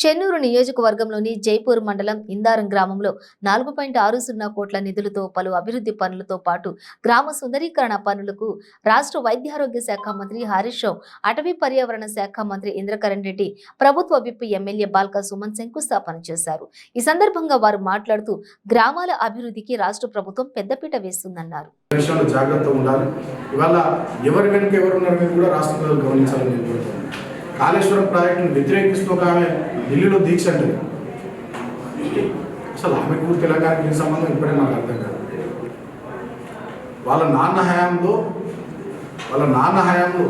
చెన్నూరు నియోజకవర్గంలోని జైపూర్ మండలం ఇందారం గ్రామంలో 4.60 కోట్ల నిధులతో పలు అభివృద్ధి పనులతో పాటు గ్రామ సుందరీకరణ పనులకు రాష్ట్ర వైద్యారోగ్య శాఖ మంత్రి హరీష్ రావు, అటవీ పర్యావరణ శాఖ మంత్రి ఇంద్రకరణ్ రెడ్డి, ప్రభుత్వ విప్ ఎమ్మెల్యే బాల్క సుమన్ శంకుస్థాపన చేశారు. ఈ సందర్భంగా వారు మాట్లాడుతూ గ్రామాల అభివృద్ధికి రాష్ట్ర ప్రభుత్వం పెద్దపీట వేస్తుందన్నారు. కాళేశ్వరం ప్రాజెక్టును వ్యతిరేకిస్తూ ఆమె ఢిల్లీలో దీక్ష అంటే అసలు ఆమెకు తెలంగాణకి సంబంధం ఇప్పుడే నాకు అర్థం కాదు. వాళ్ళ నాన్న హయాంలో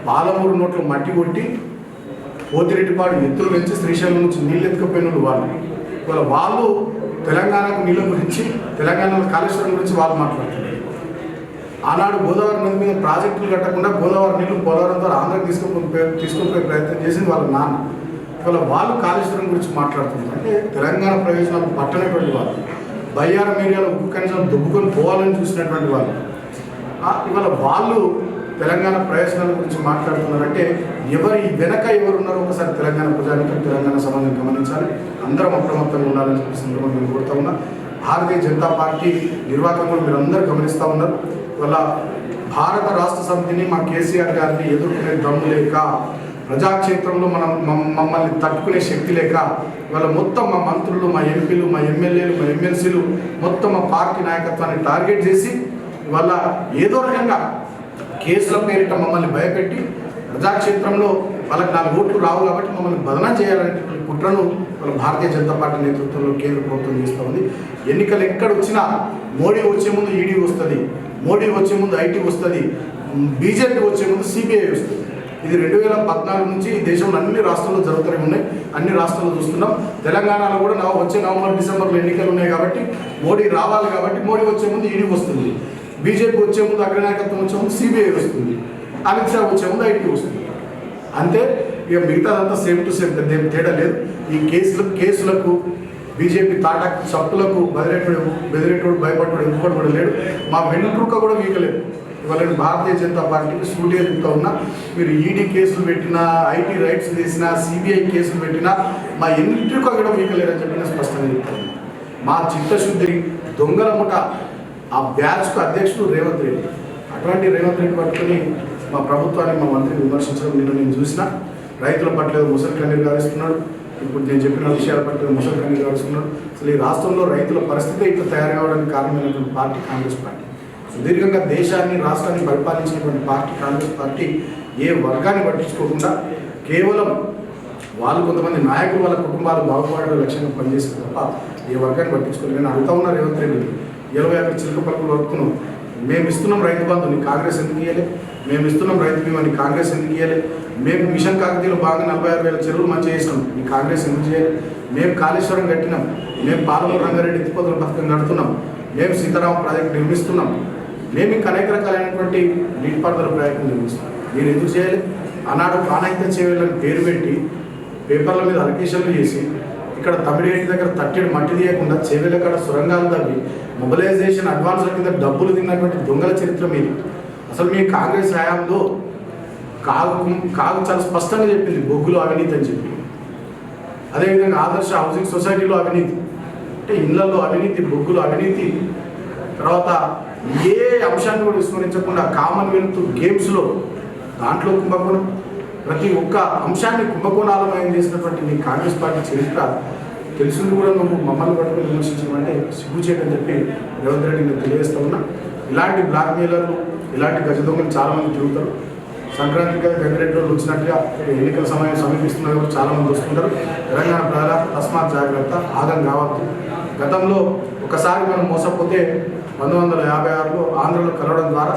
పాలమూరు నోట్లో మట్టి కొట్టి పోతిరెడ్డిపాడు ఎత్తులు పెంచి శ్రీశైలం నుంచి నీళ్ళు ఎత్తుకపోయిన వాళ్ళు తెలంగాణకు నీళ్ళ గురించి, తెలంగాణ కాళేశ్వరం గురించి వాళ్ళు మాట్లాడుతున్నారు. ఆనాడు గోదావరి నది మీద ప్రాజెక్టులు కట్టకుండా గోదావరి నీళ్లు పోలవరం ద్వారా ఆంధ్రాకి తీసుకుపోయే ప్రయత్నం చేసింది వాళ్ళ నాన్న. ఇవాళ వాళ్ళు కాళేశ్వరం గురించి మాట్లాడుతున్నారు. అంటే తెలంగాణ ప్రయోజనాలు పట్టనటువంటి వాళ్ళు, బయ్యారం ఏరియాలో ఉక్కు కనీసం దుబ్బుకొని పోవాలని చూసినటువంటి వాళ్ళు ఇవాళ వాళ్ళు తెలంగాణ ప్రయోజనాల గురించి మాట్లాడుతున్నారంటే ఎవరి వెనక ఎవరున్నారో ఒకసారి తెలంగాణ ప్రజానికి, తెలంగాణ సంబంధం గమనించాలి. అందరం అప్రమత్తంగా ఉండాలని చెప్పి సందర్భంగా నేను కోరుతా ఉన్నా. భారతీయ జనతా పార్టీ నిర్వాహకులు మీరు అందరూ గమనిస్తూ ఉన్నారు. వల్ల భారత రాష్ట్ర సమితిని మా కేసీఆర్ గారిని ఎదుర్కొనే దమ్ము లేక, ప్రజాక్షేత్రంలో మమ్మల్ని తట్టుకునే శక్తి లేక ఇవాళ మొత్తం మా మంత్రులు, మా ఎంపీలు, మా ఎమ్మెల్యేలు, మా ఎమ్మెల్సీలు మొత్తం మా పార్టీ నాయకత్వాన్ని టార్గెట్ చేసి ఇవాళ ఏదో రకంగా కేసుల పేరిట మమ్మల్ని భయపెట్టి ప్రజాక్షేత్రంలో వాళ్ళకి 4 ఓట్లు రావు కాబట్టి మమ్మల్ని బదనం చేయాలనేటువంటి కుట్రను వాళ్ళ భారతీయ జనతా పార్టీ నేతృత్వంలో కేంద్ర ప్రభుత్వం చేస్తూ ఉంది. ఎన్నికలు ఎక్కడ వచ్చినా మోడీ వచ్చే ముందు ఈడీ వస్తుంది, మోడీ వచ్చే ముందు ఐటీ వస్తుంది, బీజేపీ వచ్చే ముందు సిబిఐ వస్తుంది. ఇది 2014 నుంచి ఈ దేశంలో అన్ని రాష్ట్రాల్లో జరుగుతూనే ఉన్నాయి. అన్ని రాష్ట్రాల్లో చూస్తున్నాం. తెలంగాణలో కూడా వచ్చే నవంబర్, డిసెంబర్లో ఎన్నికలు ఉన్నాయి కాబట్టి మోడీ రావాలి కాబట్టి మోడీ వచ్చే ముందు ఈడీ వస్తుంది, బీజేపీ వచ్చే ముందు అగ్రనాయకత్వం వచ్చే ముందు సిబిఐ వస్తుంది, అమిత్ షా వచ్చే ముందు ఐటీ వస్తుంది. అంతే. ఇక మిగతాదంతా సేమ్ టు సేమ్, పెద్ద తేడా లేదు. ఈ కేసులకు బీజేపీ తాటా చప్పులకు బెదిరేటోడు భయపడ్డాడు ఎందుకు కూడా లేడు. మా వెనుక కూడా వీకలేదు. ఇవాళ భారతీయ జనతా పార్టీకి సూటిగా చెప్తా ఉన్నా, మీరు ఈడీ కేసులు పెట్టినా, ఐటీ రైట్స్ చేసినా, సిబిఐ కేసులు పెట్టినా మా ఎన్నింటికో కూడా వీకలేరని చెప్పి నేను స్పష్టంగా చెప్తాను. మా చిత్తశుద్ధి దొంగల ముఠ ఆ బ్యాచ్కు అధ్యక్షుడు రేవంత్ రెడ్డి. అటువంటి రేవంత్ రెడ్డి పట్టుకుని మా ప్రభుత్వాన్ని, మా మంత్రిని విమర్శించడం నేను చూసిన. రైతుల పట్ల ముసలి కన్నీరు గారిస్తున్నాడు. ఇప్పుడు నేను చెప్పిన విషయాల పట్ల ముసలి కన్నీరు గారుస్తున్నాడు. అసలు ఈ రాష్ట్రంలో రైతుల పరిస్థితి ఇట్లా తయారు కావడానికి కారణమైనటువంటి పార్టీ కాంగ్రెస్ పార్టీ. సుదీర్ఘంగా దేశాన్ని, రాష్ట్రాన్ని పరిపాలించినటువంటి పార్టీ కాంగ్రెస్ పార్టీ ఏ వర్గాన్ని పట్టించుకోకుండా కేవలం వాళ్ళు కొంతమంది నాయకులు వాళ్ళ కుటుంబాలు బాగుపడే లక్ష్యంగా పనిచేసిన తప్ప ఏ వర్గాన్ని పట్టించుకోలేదు. నేను అడుగుతా ఉన్నా రేవంత్ రెడ్డి, 25 చిలుక పలుకులు వస్తున్నాం. మేము ఇస్తున్నాం రైతు బంధుని కాంగ్రెస్ ఎందుకు ఇవ్వలే? మేము ఇస్తున్నాం రైతు బీమాని కాంగ్రెస్ ఎందుకు ఇవ్వలే? మేము మిషన్ కాకతీయులు బాగా 46,000 చెరువులు మంచిగా చేసినాం, ఈ కాంగ్రెస్ ఎందుకు చేయలేదు? మేము కాళేశ్వరం కట్టినాం, మేము పాలమూరు రంగారెడ్డి ఎత్తిపోతల పథకం కడుతున్నాం, మేము సీతారామ ప్రాజెక్టు నిర్మిస్తున్నాం, మేము ఇంకా అనేక రకాలైనటువంటి నీటిపారుదల ప్రయత్నం నిర్మిస్తున్నాం. మీరు ఎందుకు చేయాలి? ఆనాడు ప్రాణహితం చేయాలని పేరు పెట్టి పేపర్ల మీద అలికేషన్లు చేసి ఇక్కడ తమిళేటి దగ్గర తట్టెడు మట్టి తీయకుండా చేవేల కాడ సొరంగాలు తవ్వి మొబిలైజేషన్ అడ్వాన్స్ల కింద డబ్బులు తిన్నటువంటి దొంగల చరిత్ర మీరు. అసలు మీ కాంగ్రెస్ హయాంలో కాగు చాలా స్పష్టంగా చెప్పింది బొగ్గులో అవినీతి అని చెప్పి. అదేవిధంగా ఆదర్శ హౌసింగ్ సొసైటీలో అవినీతి, అంటే ఇళ్లలో అవినీతి, బొగ్గులో అవినీతి. తర్వాత ఏ అంశాన్ని కూడా విస్మరించకుండా కామన్వెల్త్ గేమ్స్లో దాంట్లో కుంభకోణం, ప్రతి ఒక్క అంశాన్ని కుంభకోణాలమయం చేసినటువంటి మీ కాంగ్రెస్ పార్టీ చరిత్ర తెలుసుంది కూడా నువ్వు మమ్మల్ని పట్టుకుని విమర్శించడం అంటే సిగ్గు చేయడం చెప్పి రేవంత్ రెడ్డి నేను తెలియజేస్తా ఉన్నా. ఇలాంటి బ్లాక్ మెయిలర్లు, ఇలాంటి గజ దొంగలు చాలామంది తిరుగుతారు. సంక్రాంతికి వెంకటరెడ్డి రోజు వచ్చినట్టుగా ఎన్నికల సమయం సమీపిస్తున్నది కూడా చాలామంది వస్తుంటారు. తెలంగాణ ప్రజల తస్మాత్ జాగ్రత్త, ఆగం కావద్దు. గతంలో ఒకసారి మనం మోసపోతే 1956లో ఆంధ్రలో కలవడం ద్వారా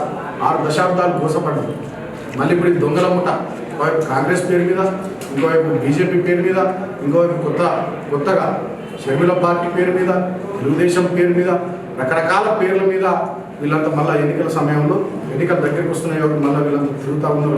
6 దశాబ్దాలు మోసపడ్డారు. మళ్ళీ ఇప్పుడు ఈ దొంగల ముఠ ఒకవైపు కాంగ్రెస్ పేరు మీద, ఇంకోవైపు బీజేపీ పేరు మీద, ఇంకోవైపు కొత్తగా షర్మిల పార్టీ పేరు మీద, తెలుగుదేశం పేరు మీద, రకరకాల పేర్ల మీద వీళ్ళంతా మళ్ళీ ఎన్నికల సమయంలో, ఎన్నికల దగ్గరికి వస్తున్నాయి మళ్ళీ వీళ్ళంతా తిరుగుతూ ఉన్నారు.